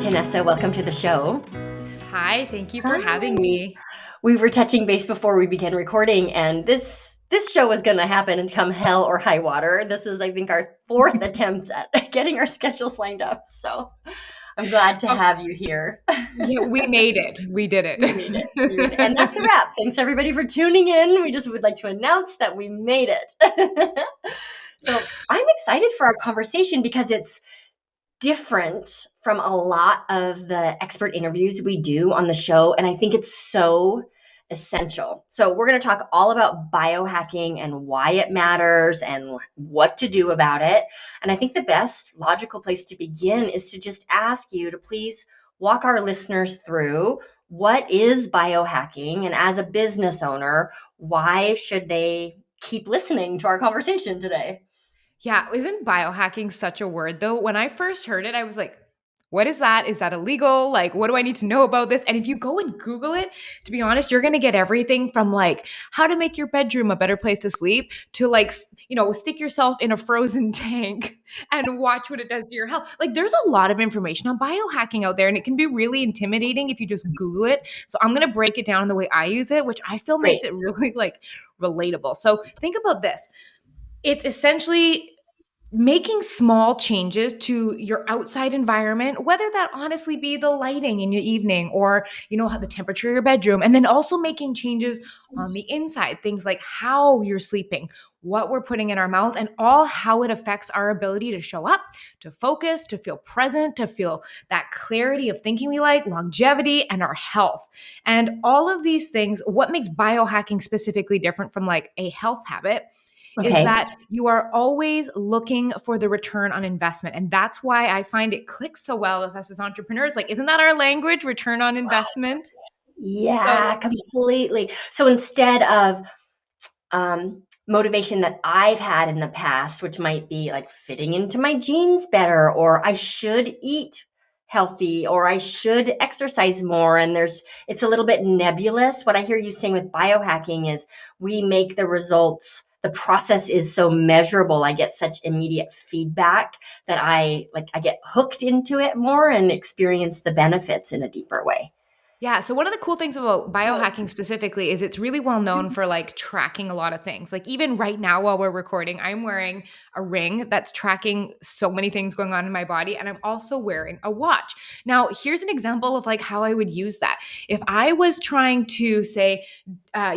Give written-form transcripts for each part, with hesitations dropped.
Tanessa. Welcome to the show. Hi, thank you for Hi. having me. We were touching base before we began recording, and this show was going to happen and come hell or high water. This is, I think, our fourth attempt at getting our schedules lined up. So I'm glad to have you here. Yeah, we made it. We did it. We made it. And that's a wrap. Thanks, everybody, for tuning in. We just would like to announce that we made it. So I'm excited for our conversation because it's different from a lot of the expert interviews we do on the show. And I think it's so essential. So we're going to talk all about biohacking and why it matters and what to do about it. And I think the best logical place to begin is to just ask you to please walk our listeners through what is biohacking, and as a business owner, why should they keep listening to our conversation today? Yeah, isn't biohacking such a word though? When I first heard it, I was like, what is that? Is that illegal? Like, what do I need to know about this? And if you go and Google it, to be honest, you're going to get everything from like how to make your bedroom a better place to sleep to like, stick yourself in a frozen tank and watch what it does to your health. Like, there's a lot of information on biohacking out there, and it can be really intimidating if you just Google it. So I'm going to break it down the way I use it, which I feel makes it really like relatable. So think about this. It's essentially making small changes to your outside environment, whether that honestly be the lighting in your evening or, how the temperature of your bedroom, and then also making changes on the inside, things like how you're sleeping, what we're putting in our mouth, and all how it affects our ability to show up, to focus, to feel present, to feel that clarity of thinking we like, longevity, and our health. And all of these things, what makes biohacking specifically different from like a health habit is that you are always looking for the return on investment. And that's why I find it clicks so well with us as entrepreneurs. Like, isn't that our language, return on investment? Yeah, completely. So instead of motivation that I've had in the past, which might be like fitting into my jeans better, or I should eat healthy, or I should exercise more, and it's a little bit nebulous. What I hear you saying with biohacking is we make the process is so measurable. I get such immediate feedback that I get hooked into it more and experience the benefits in a deeper way. Yeah. So one of the cool things about biohacking specifically is it's really well known for like tracking a lot of things. Like even right now while we're recording, I'm wearing a ring that's tracking so many things going on in my body. And I'm also wearing a watch. Now, here's an example of like how I would use that. If I was trying to say,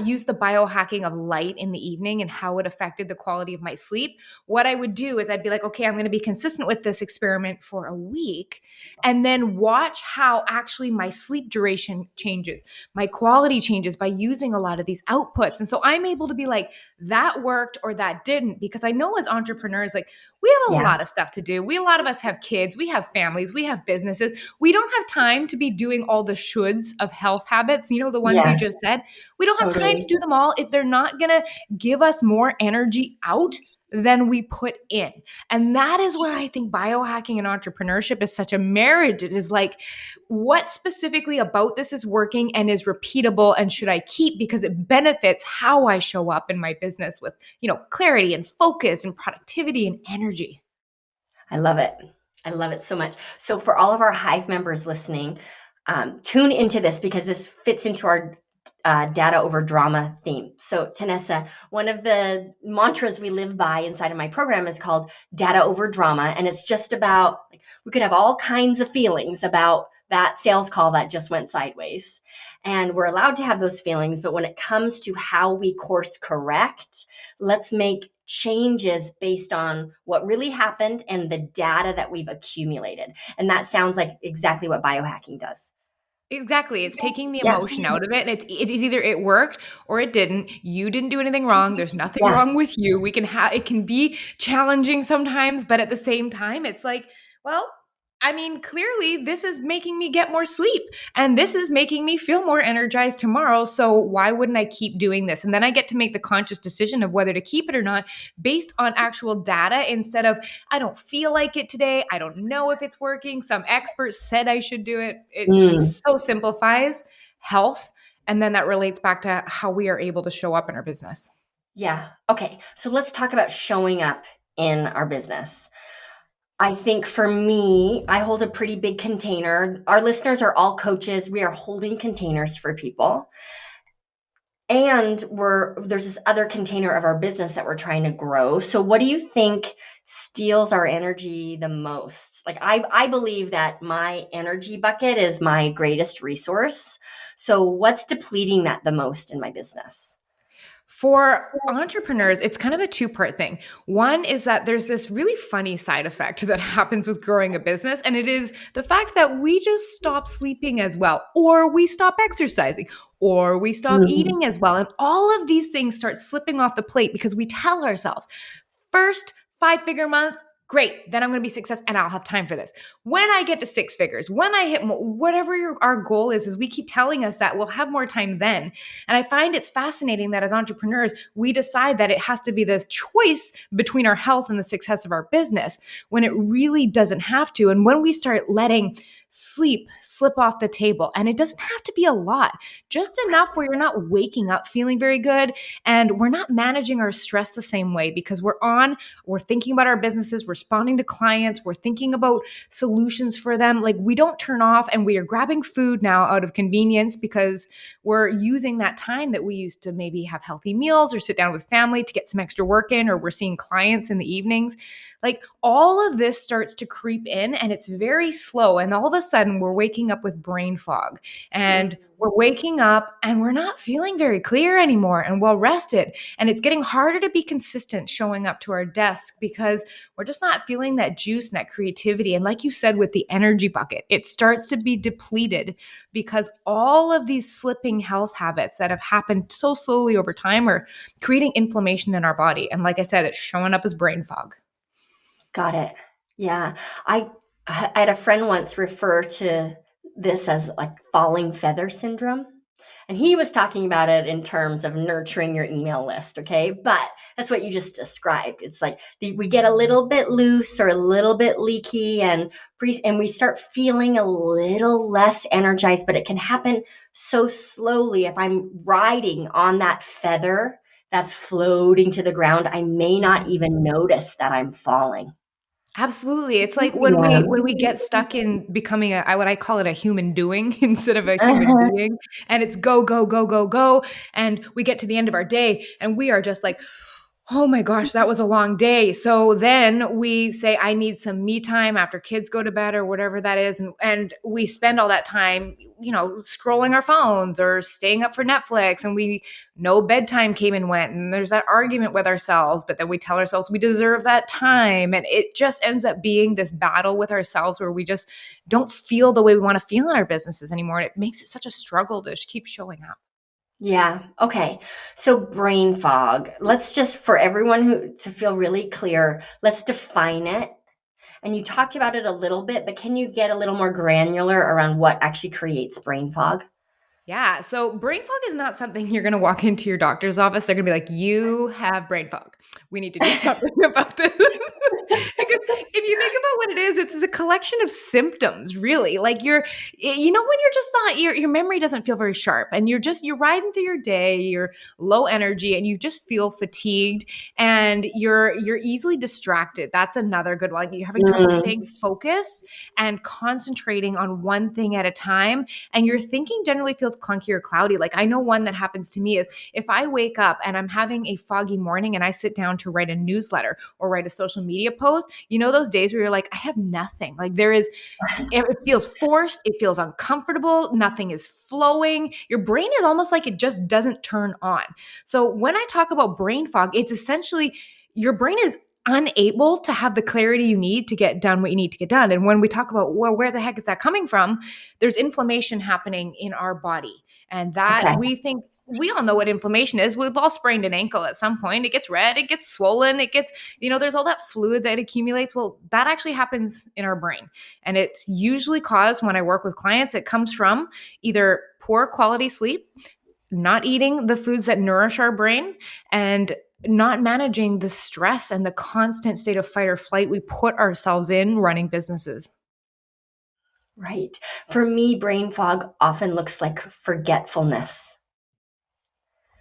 use the biohacking of light in the evening and how it affected the quality of my sleep, what I would do is I'd be like, okay, I'm going to be consistent with this experiment for a week and then watch how actually my sleep duration changes, my quality changes by using a lot of these outputs. And so I'm able to be like, that worked or that didn't, because I know as entrepreneurs, like we have a lot of stuff to do. A lot of us have kids, we have families, we have businesses. We don't have time to be doing all the shoulds of health habits, the ones you just said. We don't have time to do them all if they're not going to give us more energy out than we put in. And that is where I think biohacking and entrepreneurship is such a marriage. It is like, what specifically about this is working and is repeatable and should I keep because it benefits how I show up in my business with, clarity and focus and productivity and energy. I love it. I love it so much. So for all of our Hive members listening, tune into this because this fits into our data over drama theme. So Tanessa, one of the mantras we live by inside of my program is called data over drama. And it's just about, we could have all kinds of feelings about that sales call that just went sideways. And we're allowed to have those feelings. But when it comes to how we course correct, let's make changes based on what really happened and the data that we've accumulated. And that sounds like exactly what biohacking does. Exactly. It's taking the emotion out of it. And it's either it worked or it didn't. You didn't do anything wrong. There's nothing wrong with you. It can be challenging sometimes, but at the same time, it's like, well, clearly this is making me get more sleep and this is making me feel more energized tomorrow. So why wouldn't I keep doing this? And then I get to make the conscious decision of whether to keep it or not based on actual data instead of, I don't feel like it today. I don't know if it's working. Some experts said I should do it. It so simplifies health. And then that relates back to how we are able to show up in our business. Yeah. Okay. So let's talk about showing up in our business. I think for me, I hold a pretty big container. Our listeners are all coaches. We are holding containers for people. And there's this other container of our business that we're trying to grow. So what do you think steals our energy the most? Like I believe that my energy bucket is my greatest resource. So what's depleting that the most in my business? For entrepreneurs, it's kind of a two-part thing. One is that there's this really funny side effect that happens with growing a business, and it is the fact that we just stop sleeping as well, or we stop exercising, or we stop Mhm. eating as well. And all of these things start slipping off the plate because we tell ourselves, first 5-figure month, great, then I'm going to be successful and I'll have time for this. When I get to 6 figures, when I hit whatever our goal is we keep telling us that we'll have more time then. And I find it's fascinating that as entrepreneurs, we decide that it has to be this choice between our health and the success of our business when it really doesn't have to. And when we start letting sleep slip off the table, and it doesn't have to be a lot, just enough where you're not waking up feeling very good and we're not managing our stress the same way because we're thinking about our businesses, responding to clients, we're thinking about solutions for them. Like we don't turn off and we are grabbing food now out of convenience because we're using that time that we used to maybe have healthy meals or sit down with family to get some extra work in, or we're seeing clients in the evenings. Like all of this starts to creep in and it's very slow. And all of a sudden we're waking up with brain fog and we're waking up and we're not feeling very clear anymore and well rested. And it's getting harder to be consistent showing up to our desk because we're just not feeling that juice and that creativity. And like you said, with the energy bucket, it starts to be depleted because all of these slipping health habits that have happened so slowly over time are creating inflammation in our body. And like I said, it's showing up as brain fog. Got it. Yeah. I I had a friend once refer to this as like falling feather syndrome. And he was talking about it in terms of nurturing your email list, okay? But that's what you just described. It's like we get a little bit loose or a little bit leaky and we start feeling a little less energized, but it can happen so slowly. If I'm riding on that feather that's floating to the ground, I may not even notice that I'm falling. Absolutely. It's like Yeah. when we get stuck in becoming what I call it a human doing instead of a human Uh-huh. being, and it's go, go, go, go, go. And we get to the end of our day and we are just like, oh my gosh, that was a long day. So then we say, I need some me time after kids go to bed or whatever that is. And we spend all that time, scrolling our phones or staying up for Netflix. And we know bedtime came and went. And there's that argument with ourselves, but then we tell ourselves we deserve that time. And it just ends up being this battle with ourselves where we just don't feel the way we want to feel in our businesses anymore. And it makes it such a struggle to keep showing up. Yeah. Okay. So brain fog. Let's just for everyone who to feel really clear, let's define it. And you talked about it a little bit, but can you get a little more granular around what actually creates brain fog? Yeah. So brain fog is not something you're going to walk into your doctor's office. They're going to be like, you have brain fog. We need to do something about this. Because if you think about what it is, it's a collection of symptoms, really. Like when you're just not, your memory doesn't feel very sharp and you're riding through your day, you're low energy and you just feel fatigued and you're easily distracted. That's another good one. Like you're having trouble Mm, staying focused and concentrating on one thing at a time, and your thinking generally feels clunky or cloudy. Like I know one that happens to me is if I wake up and I'm having a foggy morning and I sit down to write a newsletter or write a social media post, those days where you're like, I have nothing. Like it feels forced, it feels uncomfortable, nothing is flowing. Your brain is almost like it just doesn't turn on. So when I talk about brain fog, it's essentially your brain is unable to have the clarity you need to get done what you need to get done. And when we talk about, well, where the heck is that coming from? There's inflammation happening in our body. And that okay. we think we all know what inflammation is. We've all sprained an ankle at some point. It gets red, it gets swollen, it gets, there's all that fluid that accumulates. Well, that actually happens in our brain. And it's usually caused when I work with clients, it comes from either poor quality sleep, not eating the foods that nourish our brain, and not managing the stress and the constant state of fight or flight we put ourselves in running businesses. Right. For me, brain fog often looks like forgetfulness.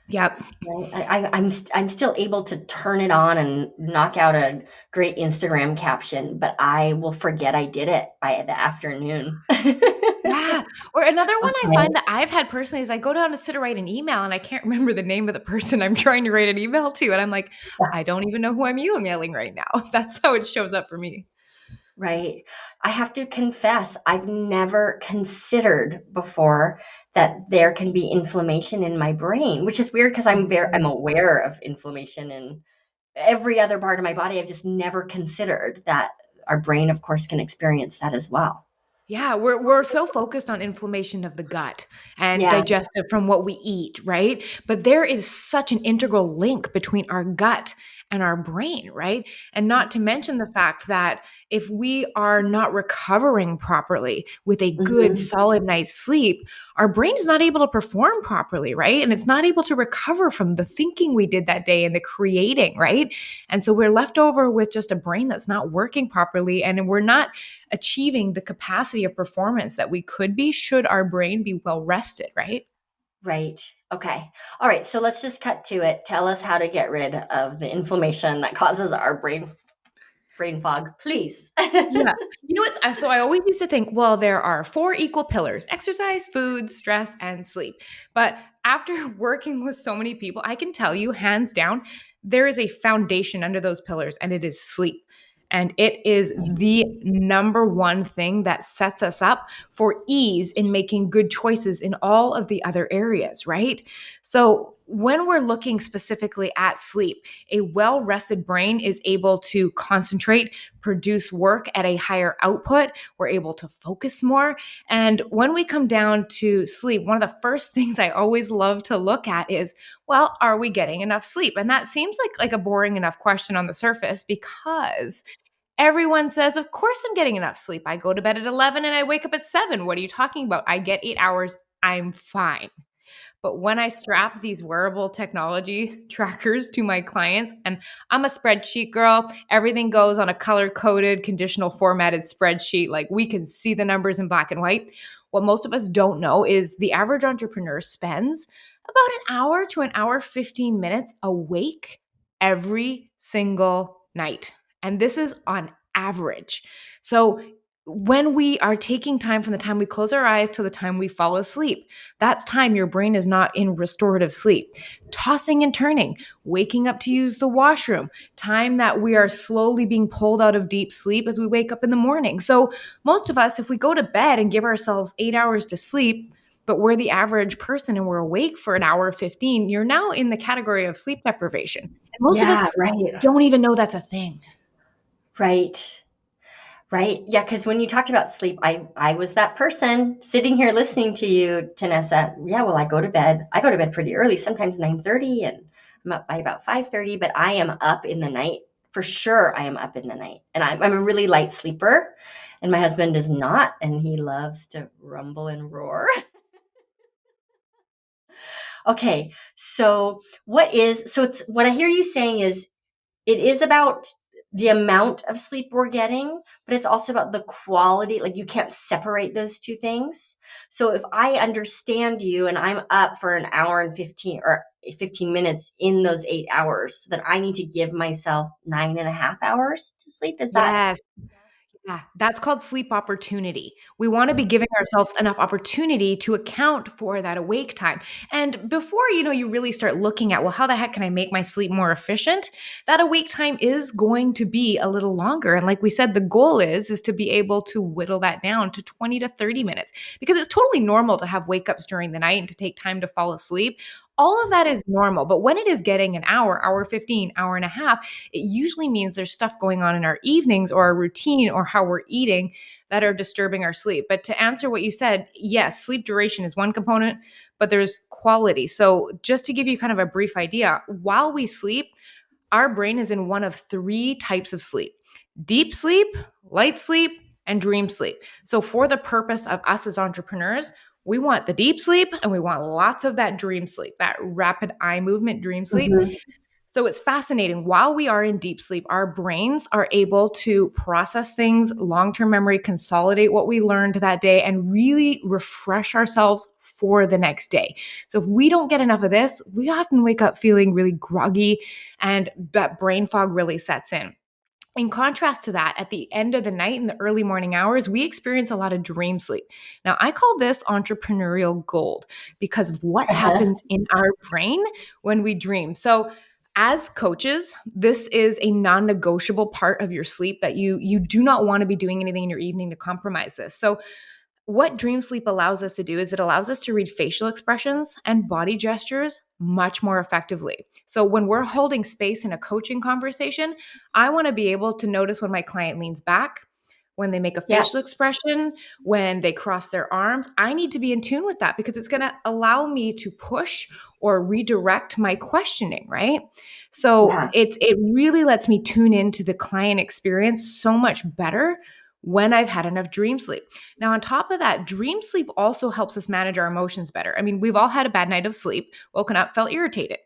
Yep. Right? I'm still able to turn it on and knock out a great Instagram caption, but I will forget I did it by the afternoon. Yeah. Or another one I Okay. find that I've had personally is I go down to sit to write an email and I can't remember the name of the person I'm trying to write an email to. And I'm like, I don't even know who I'm emailing right now. That's how it shows up for me. Right. I have to confess, I've never considered before that there can be inflammation in my brain, which is weird because I'm aware of inflammation in every other part of my body. I've just never considered that our brain, of course, can experience that as well. Yeah, we're so focused on inflammation of the gut and Yeah. digestive from what we eat, right? But there is such an integral link between our gut and our brain, right? And not to mention the fact that if we are not recovering properly with a good Mhm. solid night's sleep, our brain is not able to perform properly, right? And it's not able to recover from the thinking we did that day and the creating, right? And so we're left over with just a brain that's not working properly and we're not achieving the capacity of performance that we could be should our brain be well rested, right? Right. Okay. All right. So let's just cut to it. Tell us how to get rid of the inflammation that causes our brain fog, please. Yeah. You know what? So I always used to think, well, there are four equal pillars: exercise, food, stress, and sleep. But after working with so many people, I can tell you hands down, there is a foundation under those pillars, and it is sleep. And it is the number one thing that sets us up for ease in making good choices in all of the other areas, right? So, when we're looking specifically at sleep, a well rested brain is able to concentrate, produce work at a higher output. We're able to focus more. And when we come down to sleep, one of the first things I always love to look at is, well, are we getting enough sleep? And that seems like a boring enough question on the surface because everyone says, of course I'm getting enough sleep. I go to bed at 11 and I wake up at 7. What are you talking about? I get 8 hours. I'm fine. But when I strap these wearable technology trackers to my clients, and I'm a spreadsheet girl, everything goes on a color coded, conditional formatted spreadsheet. Like we can see the numbers in black and white. What most of us don't know is the average entrepreneur spends about an hour to an hour, 15 minutes awake every single night. And this is on average. So when we are taking time from the time we close our eyes to the time we fall asleep, that's time your brain is not in restorative sleep. Tossing and turning, waking up to use the washroom, time that we are slowly being pulled out of deep sleep as we wake up in the morning. So, most of us, if we go to bed and give ourselves 8 hours to sleep, but we're the average person and we're awake for an hour 15, you're now in the category of sleep deprivation. And most of us Yeah, right. don't even know that's a thing. Right. Right. Yeah, because when you talked about sleep, I was that person sitting here listening to you, Tanessa. Yeah, well, I go to bed. I go to bed pretty early, sometimes 9:30, and I'm up by about 5:30, but I am up in the night. For sure, I am up in the night. And I'm a really light sleeper, and my husband is not, and he loves to rumble and roar. Okay. So it's what I hear you saying is it is about the amount of sleep we're getting, but it's also about the quality. Like you can't separate those two things. So if I understand you and I'm up for an hour and 15 or 15 minutes in those 8 hours, then I need to give myself 9.5 hours to sleep. Is that? Yes. Yeah, that's called sleep opportunity. We want to be giving ourselves enough opportunity to account for that awake time. And before you really start looking at, well, how the heck can I make my sleep more efficient? That awake time is going to be a little longer. And like we said, the goal is to be able to whittle that down to 20 to 30 minutes because it's totally normal to have wake ups during the night and to take time to fall asleep. All of that is normal. But when it is getting an hour 15, hour and a half, it usually means there's stuff going on in our evenings or our routine or how we're eating that are disturbing our sleep. But to answer what you said, yes, sleep duration is one component, but there's quality. So just to give you kind of a brief idea, while we sleep, our brain is in one of three types of sleep: deep sleep, light sleep, and dream sleep. So for the purpose of us as entrepreneurs, we want the deep sleep and we want lots of that dream sleep, that rapid eye movement dream sleep. Mhm. So it's fascinating. While we are in deep sleep, our brains are able to process things, long-term memory, consolidate what we learned that day, and really refresh ourselves for the next day. So if we don't get enough of this, we often wake up feeling really groggy, and that brain fog really sets in. In contrast to that, at the end of the night in the early morning hours, we experience a lot of dream sleep. Now, I call this entrepreneurial gold because of what happens in our brain when we dream. So, as coaches, this is a non-negotiable part of your sleep that you do not want to be doing anything in your evening to compromise this. So, what dream sleep allows us to do is it allows us to read facial expressions and body gestures much more effectively. So when we're holding space in a coaching conversation, I want to be able to notice when my client leans back, when they make a facial expression, when they cross their arms. I need to be in tune with that because it's going to allow me to push or redirect my questioning, right? So it really lets me tune into the client experience so much better when I've had enough dream sleep. Now, on top of that, dream sleep also helps us manage our emotions better. I mean, we've all had a bad night of sleep, woken up, felt irritated.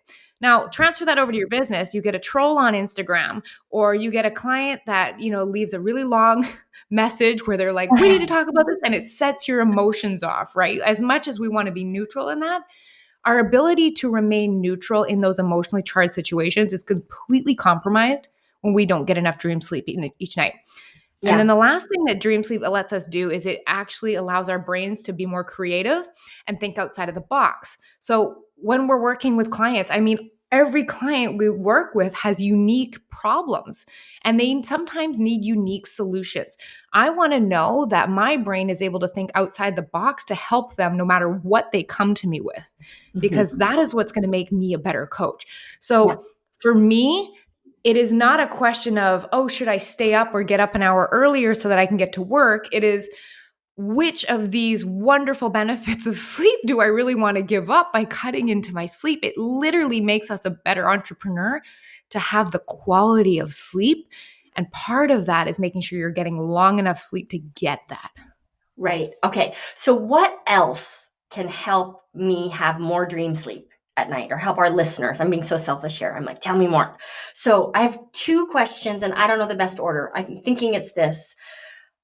Now, transfer that over to your business. You get a troll on Instagram, or you get a client that, leaves a really long message where they're like, we need to talk about this, and it sets your emotions off, right? As much as we want to be neutral in that, our ability to remain neutral in those emotionally charged situations is completely compromised when we don't get enough dream sleep each night. And then the last thing that dream sleep lets us do is it actually allows our brains to be more creative and think outside of the box. So when we're working with clients, I mean, every client we work with has unique problems and they sometimes need unique solutions. I want to know that my brain is able to think outside the box to help them no matter what they come to me with, because that is what's going to make me a better coach. So for me, it is not a question of, oh, should I stay up or get up an hour earlier so that I can get to work? It is, which of these wonderful benefits of sleep do I really want to give up by cutting into my sleep? It literally makes us a better entrepreneur to have the quality of sleep. And part of that is making sure you're getting long enough sleep to get that. Right. Okay. So what else can help me have more dream sleep at night, or help our listeners? I'm being so selfish here. I'm like, tell me more. So I have two questions and I don't know the best order. I'm thinking it's this.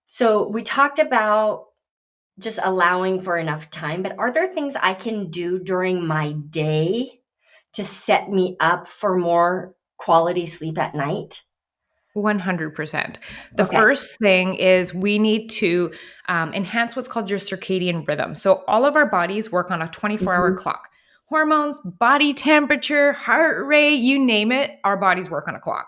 So we talked about just allowing for enough time, but are there things I can do during my day to set me up for more quality sleep at night? 100%. The first thing is we need to enhance what's called your circadian rhythm. So all of our bodies work on a 24-hour clock. Hormones, body temperature, heart rate, you name it, our bodies work on a clock.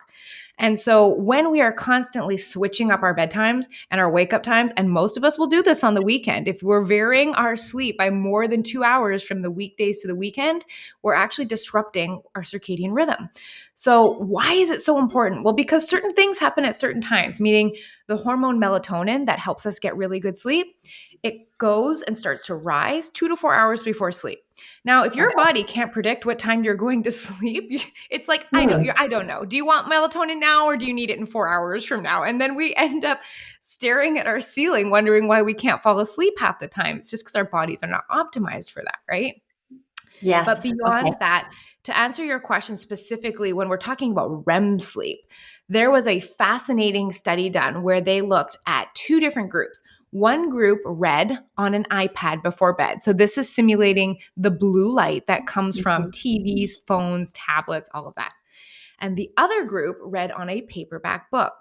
And so when we are constantly switching up our bedtimes and our wake up times, and most of us will do this on the weekend, if we're varying our sleep by more than 2 hours from the weekdays to the weekend, we're actually disrupting our circadian rhythm. So why is it so important? Well, because certain things happen at certain times, meaning the hormone melatonin that helps us get really good sleep, it goes and starts to rise 2 to 4 hours before sleep. Now, if your body can't predict what time you're going to sleep, it's like, I don't know. Do you want melatonin now or do you need it in 4 hours from now? And then we end up staring at our ceiling, wondering why we can't fall asleep half the time. It's just because our bodies are not optimized for that, right? Yes. But beyond that, to answer your question specifically, when we're talking about REM sleep, there was a fascinating study done where they looked at two different groups. One group read on an iPad before bed. So this is simulating the blue light that comes from TVs, phones, tablets, all of that. And the other group read on a paperback book.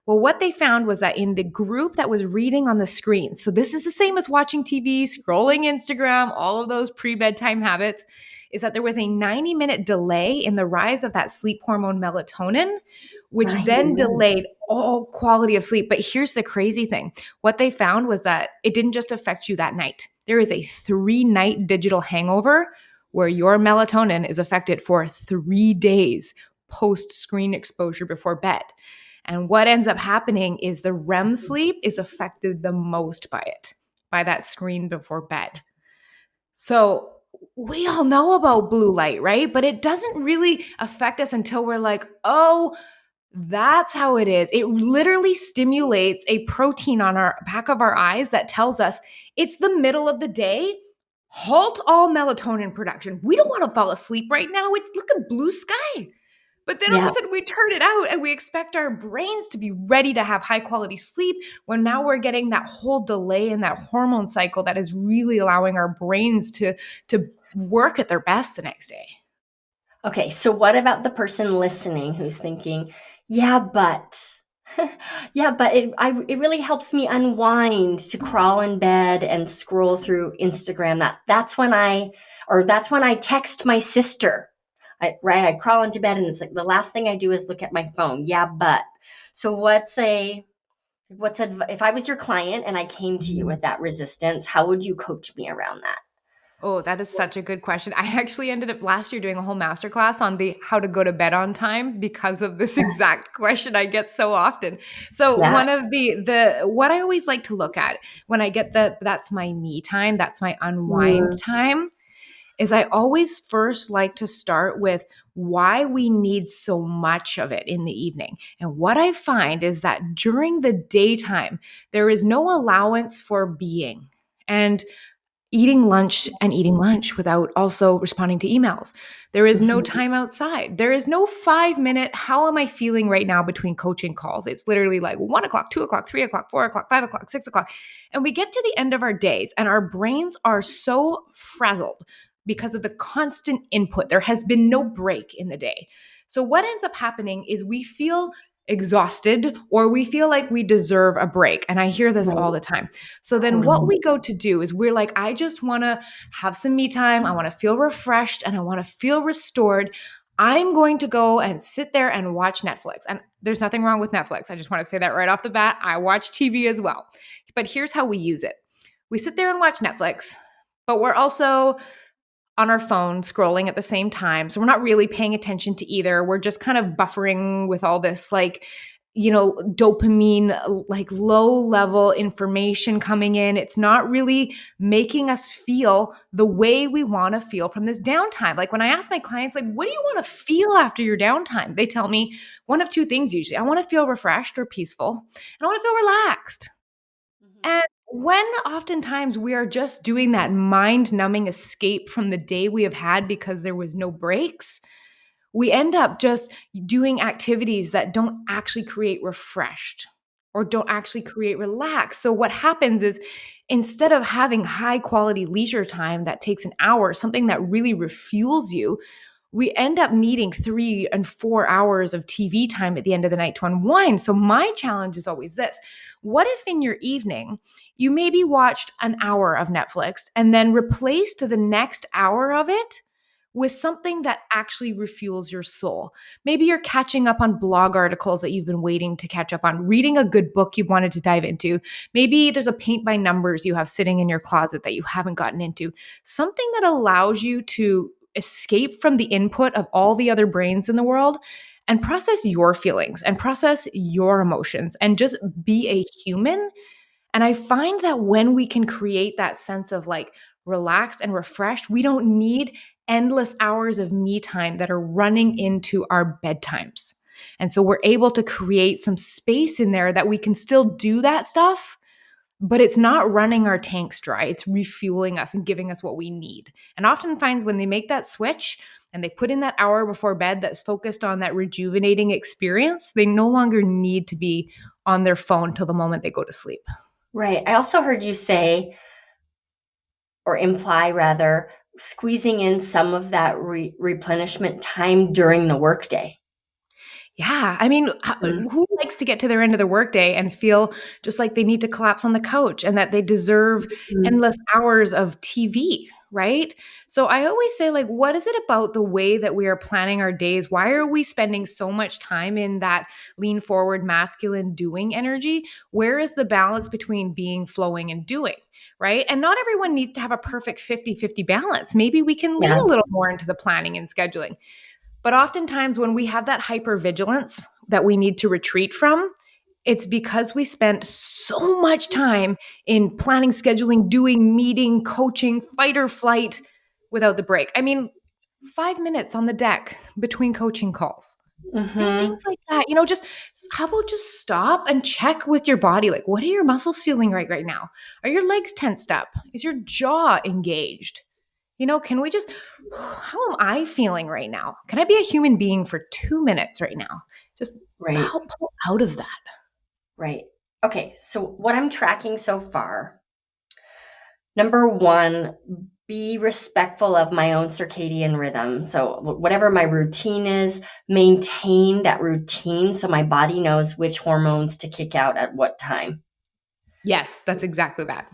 Well, what they found was that in the group that was reading on the screen, so this is the same as watching TV, scrolling Instagram, all of those pre-bedtime habits, is that there was a 90-minute delay in the rise of that sleep hormone melatonin, which then delayed all quality of sleep. But here's the crazy thing. What they found was that it didn't just affect you that night. There is a 3-night digital hangover where your melatonin is affected for 3 days post-screen exposure before bed. And what ends up happening is the REM sleep is affected the most by it, by that screen before bed. So we all know about blue light, right? But it doesn't really affect us until we're like, oh, that's how it is. It literally stimulates a protein on our back of our eyes that tells us it's the middle of the day. Halt all melatonin production. We don't want to fall asleep right now. Look at blue sky. But then all of Yeah. a sudden we turn it out and we expect our brains to be ready to have high quality sleep when now we're getting that whole delay in that hormone cycle that is really allowing our brains to work at their best the next day. Okay, so what about the person listening who's thinking, yeah, but yeah, but it really helps me unwind to crawl in bed and scroll through Instagram. That's when I text my sister. I crawl into bed and it's like the last thing I do is look at my phone. Yeah, but so if I was your client and I came to you with that resistance, how would you coach me around that? Oh, that is such a good question. I actually ended up last year doing a whole masterclass on the how to go to bed on time because of this exact question I get so often. So Yeah. one of the what I always like to look at when I get that's my me time, that's my unwind Mm, time, is I always first like to start with why we need so much of it in the evening. And what I find is that during the daytime, there is no allowance for being. And eating lunch without also responding to emails. There is no mhm. time outside. There is no 5 minute, how am I feeling right now between coaching calls? It's literally like 1 o'clock, 2 o'clock, 3 o'clock, 4 o'clock, 5 o'clock, 6 o'clock. And we get to the end of our days and our brains are so frazzled because of the constant input. There has been no break in the day. So what ends up happening is we feel exhausted or we feel like we deserve a break. And I hear this all Right. the time. So then what Mhm. we go to do is we're like, I just want to have some me time. I want to feel refreshed and I want to feel restored. I'm going to go and sit there and watch Netflix. And there's nothing wrong with Netflix. I just want to say that right off the bat. I watch TV as well. But here's how we use it. We sit there and watch Netflix, but we're also on our phone scrolling at the same time. So we're not really paying attention to either. We're just kind of buffering with all this dopamine, like low level information coming in. It's not really making us feel the way we want to feel from this downtime. Like when I ask my clients, like, what do you want to feel after your downtime? They tell me one of two things usually. I want to feel refreshed or peaceful, and I want to feel relaxed. Mhm. And when oftentimes we are just doing that mind numbing escape from the day we have had because there was no breaks, we end up just doing activities that don't actually create refreshed or don't actually create relaxed. So, what happens is instead of having high quality leisure time that takes an hour, something that really refuels you, we end up needing 3 and 4 hours of TV time at the end of the night to unwind. So, my challenge is always this: what if in your evening you maybe watched an hour of Netflix and then replaced the next hour of it with something that actually refuels your soul? Maybe you're catching up on blog articles that you've been waiting to catch up on, reading a good book you've wanted to dive into. Maybe there's a paint by numbers you have sitting in your closet that you haven't gotten into. Something that allows you to escape from the input of all the other brains in the world and process your feelings and process your emotions and just be a human. And I find that when we can create that sense of like relaxed and refreshed, we don't need endless hours of me time that are running into our bedtimes. And so we're able to create some space in there that we can still do that stuff, but it's not running our tanks dry. It's refueling us and giving us what we need. And oftentimes when they make that switch and they put in that hour before bed that's focused on that rejuvenating experience, they no longer need to be on their phone till the moment they go to sleep. Right. I also heard you say, or imply rather, squeezing in some of that replenishment time during the workday. Yeah. I mean, Mhm. who likes to get to their end of the workday and feel just like they need to collapse on the couch and that they deserve Mhm. endless hours of TV, right? So I always say, like, what is it about the way that we are planning our days? Why are we spending so much time in that lean forward, masculine doing energy? Where is the balance between being, flowing, and doing, right? And not everyone needs to have a perfect 50-50 balance. Maybe we can lean Yeah. a little more into the planning and scheduling. But oftentimes, when we have that hypervigilance that we need to retreat from, it's because we spent so much time in planning, scheduling, doing, meeting, coaching, fight or flight without the break. I mean, 5 minutes on the deck between coaching calls. Things Mhm. like that. Just how about just stop and check with your body? Like, what are your muscles feeling right now? Are your legs tensed up? Is your jaw engaged? can we just, how am I feeling right now? Can I be a human being for 2 minutes right now? Just Right. help pull out of that. Right. Okay. So what I'm tracking so far, number one, be respectful of my own circadian rhythm. So whatever my routine is, maintain that routine so my body knows which hormones to kick out at what time. Yes, that's exactly that.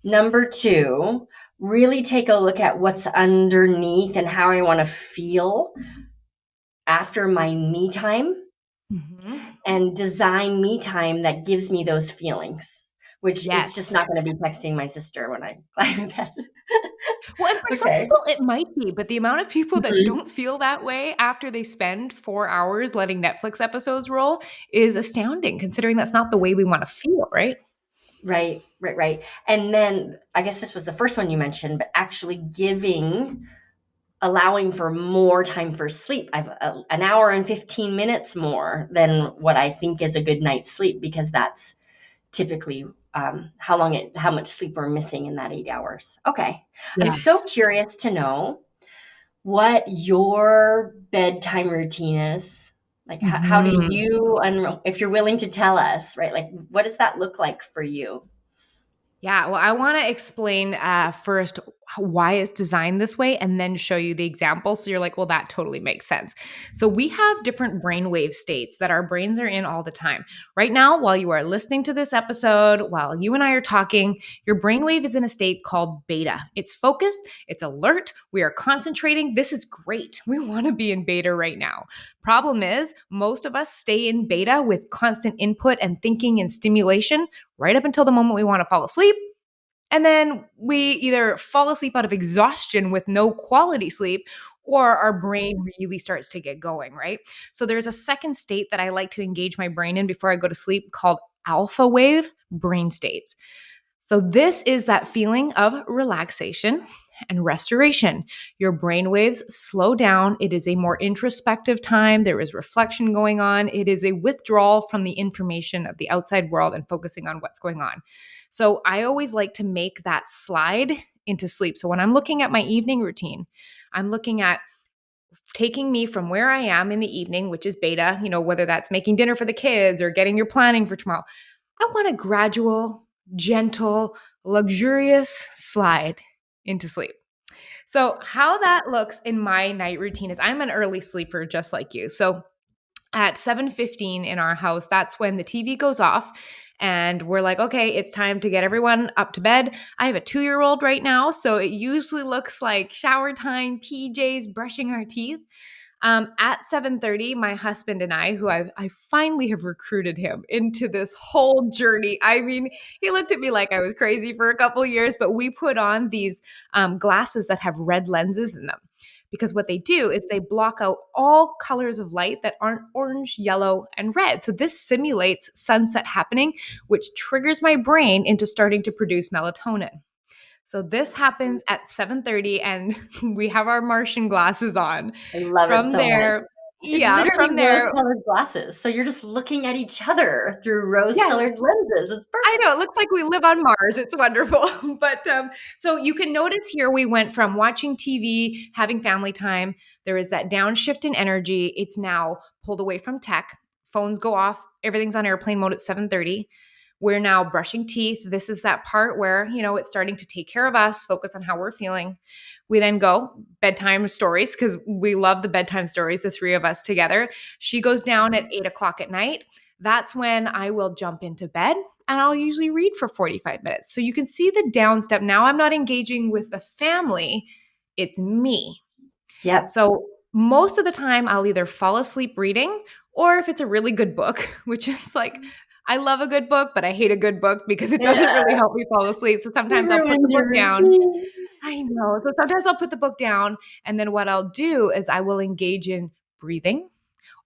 Number two, really take a look at what's underneath and how I want to feel after my me time, Mm-hmm. and design me time that gives me those feelings, which it's just Yes. not going to be texting my sister when I lie in bed. Well, and for some Okay. people, it might be, but the amount of people that Mhm. don't feel that way after they spend 4 hours letting Netflix episodes roll is astounding, considering that's not the way we want to feel, right? Right, right, right. And then I guess this was the first one you mentioned, but actually allowing for more time for sleep. I've an hour and 15 minutes more than what I think is a good night's sleep, because that's typically how much sleep we're missing in that 8 hours. Okay. I'm so Yes. curious to know what your bedtime routine is. Like, how do Mhm. you, if you're willing to tell us, right? Like, what does that look like for you? Yeah, well, I want to explain first why it's designed this way and then show you the example. So you're like, well, that totally makes sense. So we have different brainwave states that our brains are in all the time. Right now, while you are listening to this episode, while you and I are talking, your brainwave is in a state called beta. It's focused, it's alert, we are concentrating. This is great. We want to be in beta right now. Problem is, most of us stay in beta with constant input and thinking and stimulation right up until the moment we want to fall asleep. And then we either fall asleep out of exhaustion with no quality sleep, or our brain really starts to get going, right? So there's a second state that I like to engage my brain in before I go to sleep called alpha wave brain states. So, this is that feeling of relaxation and restoration. Your brain waves slow down. It is a more introspective time. There is reflection going on. It is a withdrawal from the information of the outside world and focusing on what's going on. So, I always like to make that slide into sleep. So, when I'm looking at my evening routine, I'm looking at taking me from where I am in the evening, which is beta, whether that's making dinner for the kids or getting your planning for tomorrow. I want a gradual, gentle, luxurious slide into sleep. So, how that looks in my night routine is I'm an early sleeper just like you. So, at 7:15 in our house, that's when the TV goes off and we're like, okay, it's time to get everyone up to bed. I have a 2-year-old right now, so it usually looks like shower time, PJs, brushing our teeth. At 7:30, my husband and I, who I finally have recruited him into this whole journey. I mean, he looked at me like I was crazy for a couple years, but we put on these glasses that have red lenses in them. Because what they do is they block out all colors of light that aren't orange, yellow, and red. So this simulates sunset happening, which triggers my brain into starting to produce melatonin. So this happens at 7:30 and we have our Martian glasses on. I love it From so much. there, It's yeah, literally from there, rose-colored glasses. So you're just looking at each other through yes, rose-colored lenses. It's I perfect. know, it looks like we live on Mars. It's wonderful. But so you can notice here we went from watching TV, having family time. There is that downshift in energy. It's now pulled away from tech. Phones go off. Everything's on airplane mode at 7:30. We're now brushing teeth. This is that part where, it's starting to take care of us, focus on how we're feeling. We then go bedtime stories because we love the bedtime stories, the three of us together. She goes down at 8 o'clock at night. That's when I will jump into bed and I'll usually read for 45 minutes. So you can see the down step. Now I'm not engaging with the family, it's me. Yep. So most of the time I'll either fall asleep reading, or if it's a really good book, which is like, I love a good book, but I hate a good book because it doesn't Yeah. really help me fall asleep. So It sometimes I'll put the ruins book your down. routine. I know. So sometimes I'll put the book down, and then what I'll do is I will engage in breathing,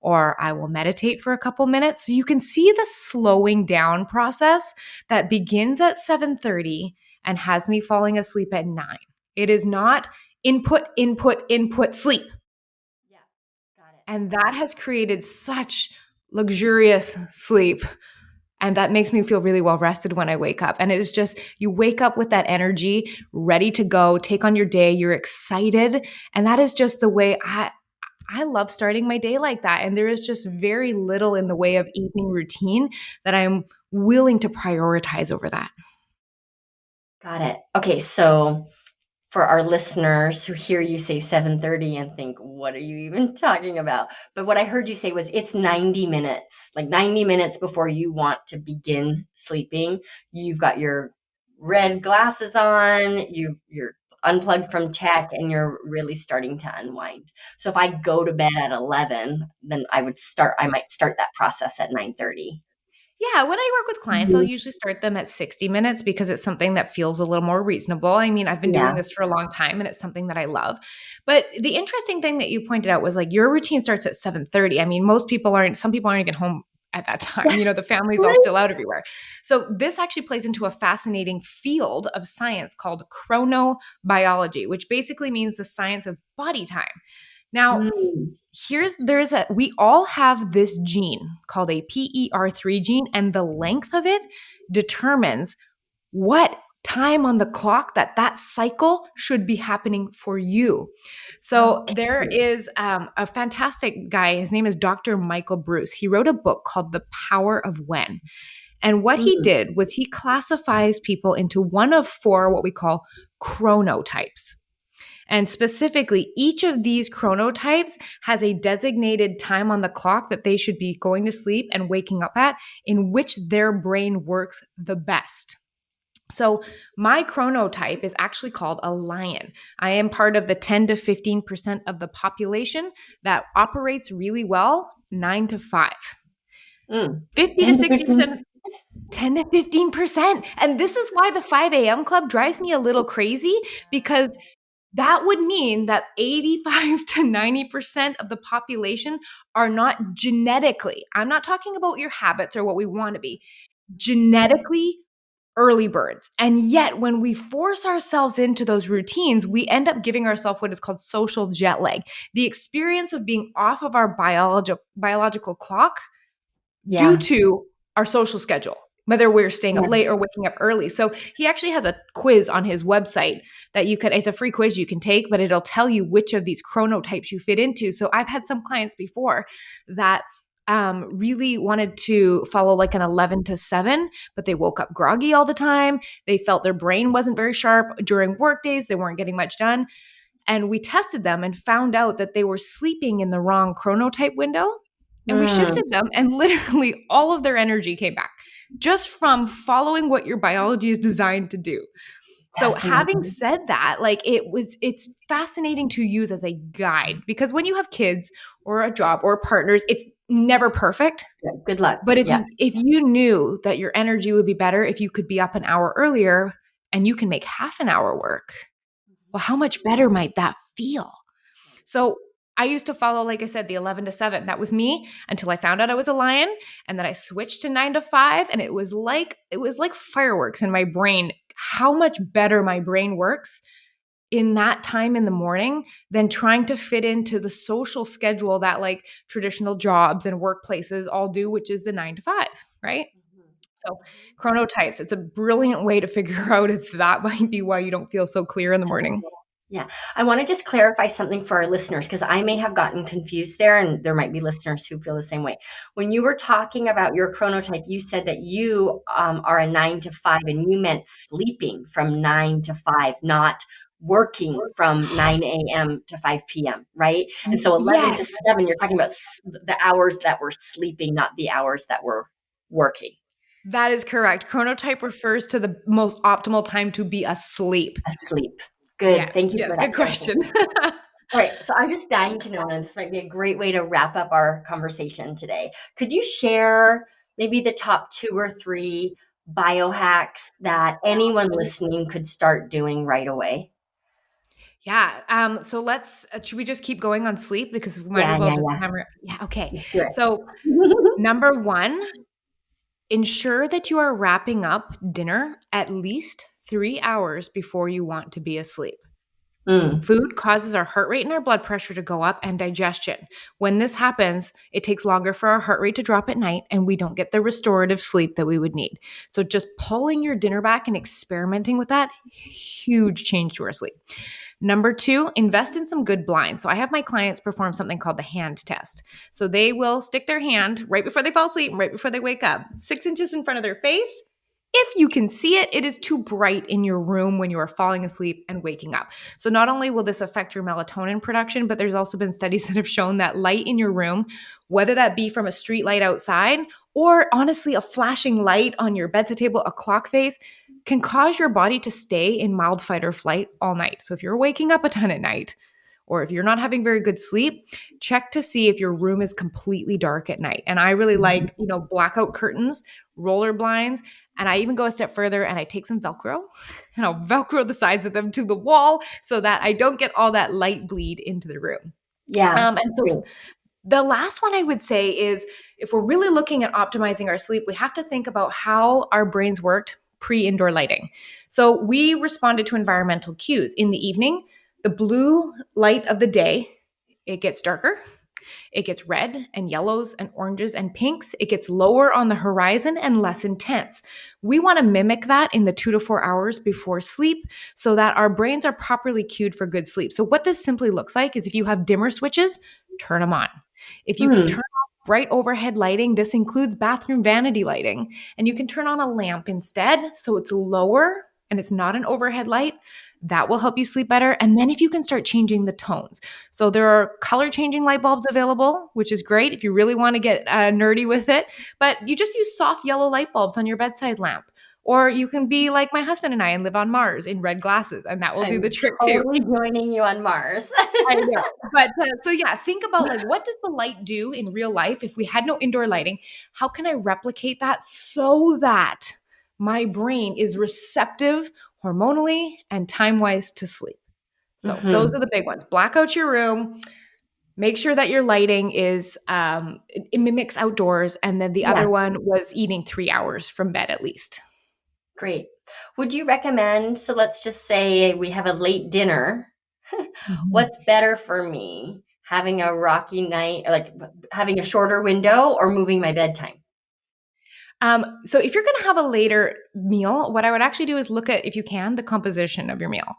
or I will meditate for a couple minutes. So you can see the slowing down process that begins at 7:30 and has me falling asleep at 9. It is not input, input, input, sleep. Yeah. Got it. And that has created such luxurious sleep And that makes me feel really well rested when I wake up. And it is just, you wake up with that energy, ready to go, take on your day. You're excited. And that is just the way I love starting my day like that. And there is just very little in the way of evening routine that I'm willing to prioritize over that. Got it. Okay, so for our listeners who hear you say 7:30 and think, what are you even talking about? But what I heard you say was it's 90 minutes, like 90 minutes before you want to begin sleeping. You've got your red glasses on, you're unplugged from tech, and you're really starting to unwind. So if I go to bed at 11, then I might start that process at 9:30. Yeah, when I work with clients, I'll Mhm. usually start them at 60 minutes because it's something that feels a little more reasonable. I mean, I've been Yeah. doing this for a long time and it's something that I love. But the interesting thing that you pointed out was like your routine starts at 7:30. I mean, some people aren't even home at that time. The family's all Right. still out everywhere. So this actually plays into a fascinating field of science called chronobiology, which basically means the science of body time. Now, Mm. we all have this gene called a PER3 gene, and the length of it determines what time on the clock that cycle should be happening for you. So there Okay. is a fantastic guy. His name is Dr. Michael Bruce. He wrote a book called The Power of When. And what he Mm. did was he classifies people into one of four what we call chronotypes. And specifically, each of these chronotypes has a designated time on the clock that they should be going to sleep and waking up at, in which their brain works the best. So my chronotype is actually called a lion. I am part of the 10 to 15% of the population that operates really well 9 to 5. 50 to 10 to 15. 60%, 10 to 15%. And this is why the 5 a.m. club drives me a little crazy, because that would mean that 85 to 90% of the population are not genetically, I'm not talking about your habits or what we want to be, genetically early birds. And yet, when we force ourselves into those routines, we end up giving ourselves what is called social jet lag, the experience of being off of our biological clock due Yeah. to our social schedule, whether we're staying up Yeah. late or waking up early. So he actually has a quiz on his website that it's a free quiz you can take, but it'll tell you which of these chronotypes you fit into. So I've had some clients before that really wanted to follow like an 11 to 7, but they woke up groggy all the time. They felt their brain wasn't very sharp during work days. They weren't getting much done. And we tested them and found out that they were sleeping in the wrong chronotype window. And we Mm. shifted them, and literally all of their energy came back just from following what your biology is designed to do. So having Fascinating. said that, like it's fascinating to use as a guide, because when you have kids or a job or partners, it's never perfect. Good luck. But Yeah. if you knew that your energy would be better if you could be up an hour earlier and you can make half an hour work, well, how much better might that feel? So I used to follow, like I said, the 11 to 7. That was me until I found out I was a lion. And then I switched to 9 to 5. And it was like fireworks in my brain, how much better my brain works in that time in the morning than trying to fit into the social schedule that like traditional jobs and workplaces all do, which is the 9 to 5, right? So chronotypes, it's a brilliant way to figure out if that might be why you don't feel so clear in the So morning. cool. Yeah. I want to just clarify something for our listeners, because I may have gotten confused there, and there might be listeners who feel the same way. When you were talking about your chronotype, you said that you are a 9 to 5, and you meant sleeping from 9 to 5, not working from 9 a.m. to 5 p.m., right? And so 11 to Yes. 7, you're talking about the hours that we're sleeping, not the hours that we're working. That is correct. Chronotype refers to the most optimal time to be asleep. Asleep. Good. Yes, Thank you for yes, that good question. clarification. All right. So I'm just dying to know, and this might be a great way to wrap up our conversation today. Could you share maybe the top 2 or 3 biohacks that anyone listening could start doing right away? Yeah. So should we just keep going on sleep because we might Yeah, as well yeah, just yeah. hammer? Yeah. Okay. Let's do So it. number one, ensure that you are wrapping up dinner at least 3 hours before you want to be asleep. Mm. Food causes our heart rate and our blood pressure to go up, and digestion. When this happens, it takes longer for our heart rate to drop at night, and we don't get the restorative sleep that we would need. So just pulling your dinner back and experimenting with that, huge change to our sleep. Number 2, invest in some good blinds. So I have my clients perform something called the hand test. So they will stick their hand right before they fall asleep, right before they wake up, 6 inches in front of their face. If you can see it, it is too bright in your room when you are falling asleep and waking up. So not only will this affect your melatonin production, but there's also been studies that have shown that light in your room, whether that be from a street light outside or honestly a flashing light on your bedside table, a clock face, can cause your body to stay in mild fight or flight all night. So if you're waking up a ton at night, or if you're not having very good sleep, check to see if your room is completely dark at night. And I really like, blackout curtains, roller blinds, and I even go a step further and I take some Velcro and I'll Velcro the sides of them to the wall so that I don't get all that light bleed into the room. Yeah. And so the last one I would say is, if we're really looking at optimizing our sleep, we have to think about how our brains worked pre-indoor lighting. So we responded to environmental cues. In the evening, the blue light of the day, it gets darker. It gets red and yellows and oranges and pinks. It gets lower on the horizon and less intense. We want to mimic that in the 2 to 4 hours before sleep so that our brains are properly cued for good sleep. So what this simply looks like is, if you have dimmer switches, turn them on. If you can turn off bright overhead lighting, this includes bathroom vanity lighting, and you can turn on a lamp instead so it's lower and it's not an overhead light. That will help you sleep better. And then if you can start changing the tones. So there are color changing light bulbs available, which is great if you really want to get nerdy with it. But you just use soft yellow light bulbs on your bedside lamp. Or you can be like my husband and I and live on Mars in red glasses, and that will do the trick too. Totally joining you on Mars. I know. But so yeah, think about what does the light do in real life? If we had no indoor lighting, how can I replicate that so that my brain is receptive hormonally and time-wise to sleep? So those are the big ones. Black out your room. Make sure that your lighting is, it mimics outdoors. And then the other one was eating 3 hours from bed at least. Great. Would you recommend, so let's just say we have a late dinner. What's better for me? Having a rocky night, like having a shorter window, or moving my bedtime? So if you're going to have a later meal, what I would actually do is look at, if you can, the composition of your meal.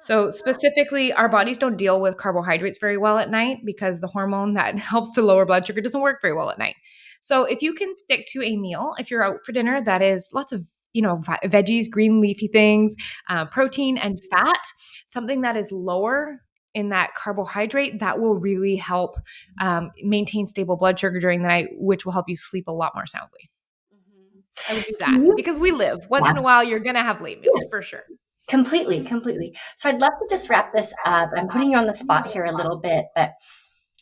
So specifically, our bodies don't deal with carbohydrates very well at night because the hormone that helps to lower blood sugar doesn't work very well at night. So if you can stick to a meal, if you're out for dinner, that is lots of veggies, green leafy things, protein and fat, something that is lower in that carbohydrate, that will really help maintain stable blood sugar during the night, which will help you sleep a lot more soundly. I would do that because we live. Once in a while, you're going to have late meals for sure. Completely. So I'd love to just wrap this up. I'm putting you on the spot here a little bit, but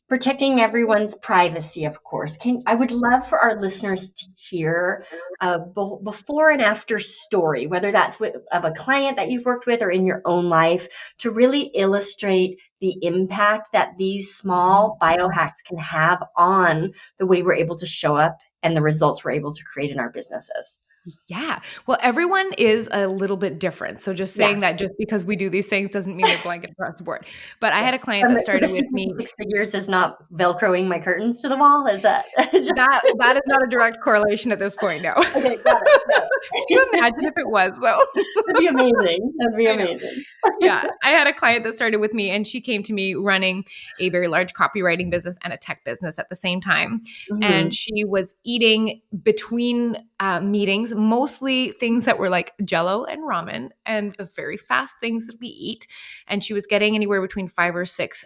protecting everyone's privacy, of course. I would love for our listeners to hear a before and after story, whether that's of a client that you've worked with or in your own life, to really illustrate the impact that these small biohacks can have on the way we're able to show up and the results we're able to create in our businesses. Yeah. Well, everyone is a little bit different. So just saying that just because we do these things doesn't mean they're blanket across the board. But I had a client that started with me. 6 figures is not Velcroing my curtains to the wall. Is that that is not a direct correlation at this point? No. Okay, got it. Can you imagine if it was though? That'd be amazing. Yeah. I had a client that started with me, and she came to me running a very large copywriting business and a tech business at the same time. And she was eating between meetings, mostly things that were like Jello and ramen and the very fast things that we eat. And she was getting anywhere between 5 or 6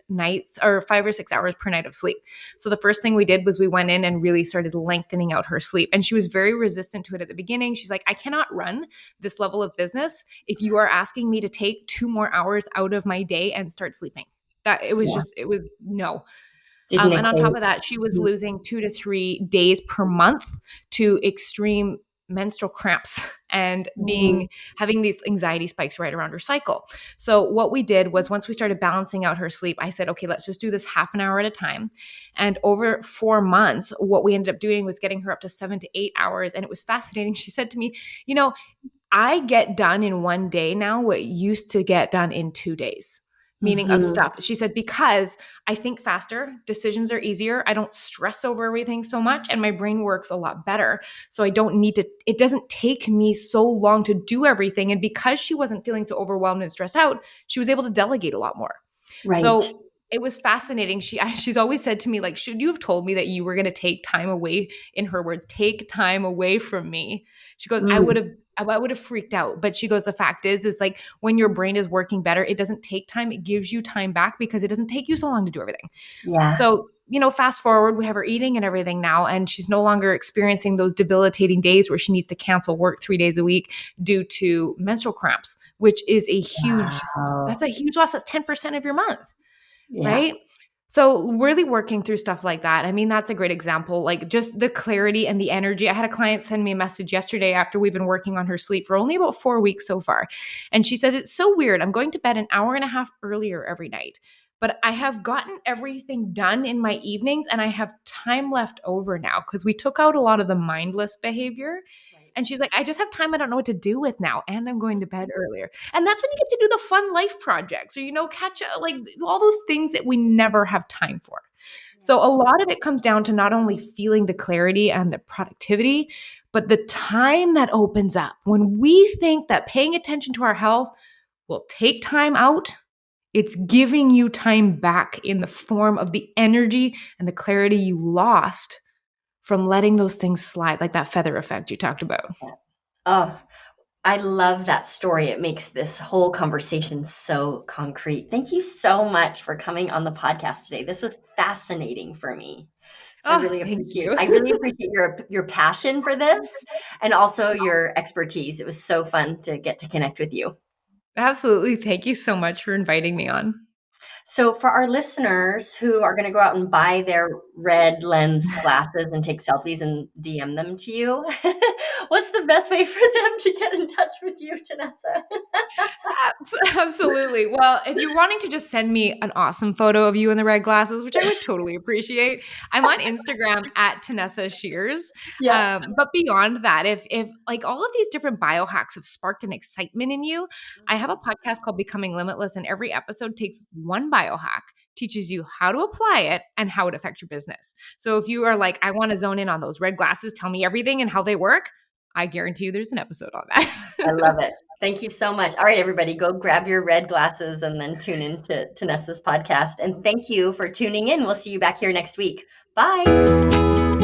hours per night of sleep. So the first thing we did was we went in and really started lengthening out her sleep. And she was very resistant to it at the beginning. She's like, I cannot run this level of business if you are asking me to take 2 more hours out of my day and start sleeping. It was no. And on top of that, she was losing 2 to 3 days per month to extreme menstrual cramps and having these anxiety spikes right around her cycle. So what we did was, once we started balancing out her sleep, I said, okay, let's just do this half an hour at a time. And over 4 months, what we ended up doing was getting her up to 7 to 8 hours. And it was fascinating. She said to me, I get done in one day now what used to get done in 2 days. meaning of stuff. She said, because I think faster, decisions are easier. I don't stress over everything so much, and my brain works a lot better. So I don't need to, it doesn't take me so long to do everything. And because she wasn't feeling so overwhelmed and stressed out, she was able to delegate a lot more. Right. So it was fascinating. She's always said to me, like, should you have told me that you were going to take time away, in her words, take time away from me? She goes, I would have freaked out. But she goes, the fact is like when your brain is working better, it doesn't take time. It gives you time back because it doesn't take you so long to do everything. Yeah. So, fast forward, we have her eating and everything now, and she's no longer experiencing those debilitating days where she needs to cancel work 3 days a week due to menstrual cramps, which is that's a huge loss. That's 10% of your month. Yeah. Right? So really working through stuff like that. I mean, that's a great example, like just the clarity and the energy. I had a client send me a message yesterday after we've been working on her sleep for only about 4 weeks so far. And she said, it's so weird. I'm going to bed an hour and a half earlier every night, but I have gotten everything done in my evenings and I have time left over now because we took out a lot of the mindless behavior. And she's like, I just have time I don't know what to do with now. And I'm going to bed earlier. And that's when you get to do the fun life projects or, catch up, like all those things that we never have time for. So a lot of it comes down to not only feeling the clarity and the productivity, but the time that opens up. When we think that paying attention to our health will take time out, it's giving you time back in the form of the energy and the clarity you lost from letting those things slide, like that feather effect you talked about. Oh, I love that story. It makes this whole conversation so concrete. Thank you so much for coming on the podcast today. This was fascinating for me. So I really appreciate your passion for this and also your expertise. It was so fun to get to connect with you. Absolutely. Thank you so much for inviting me on. So for our listeners who are going to go out and buy their red lens glasses and take selfies and DM them to you, what's the best way for them to get in touch with you, Tanessa? Absolutely. Well, if you're wanting to just send me an awesome photo of you in the red glasses, which I would totally appreciate, I'm on Instagram at Tanessa Shears. Yeah. But beyond that, if like all of these different biohacks have sparked an excitement in you, I have a podcast called Becoming Limitless, and every episode takes one biohack, teaches you how to apply it and how it affects your business. So if you are like, I want to zone in on those red glasses, tell me everything and how they work, I guarantee you there's an episode on that. I love it. Thank you so much. All right, everybody, go grab your red glasses and then tune in to Tanessa's podcast. And thank you for tuning in. We'll see you back here next week. Bye.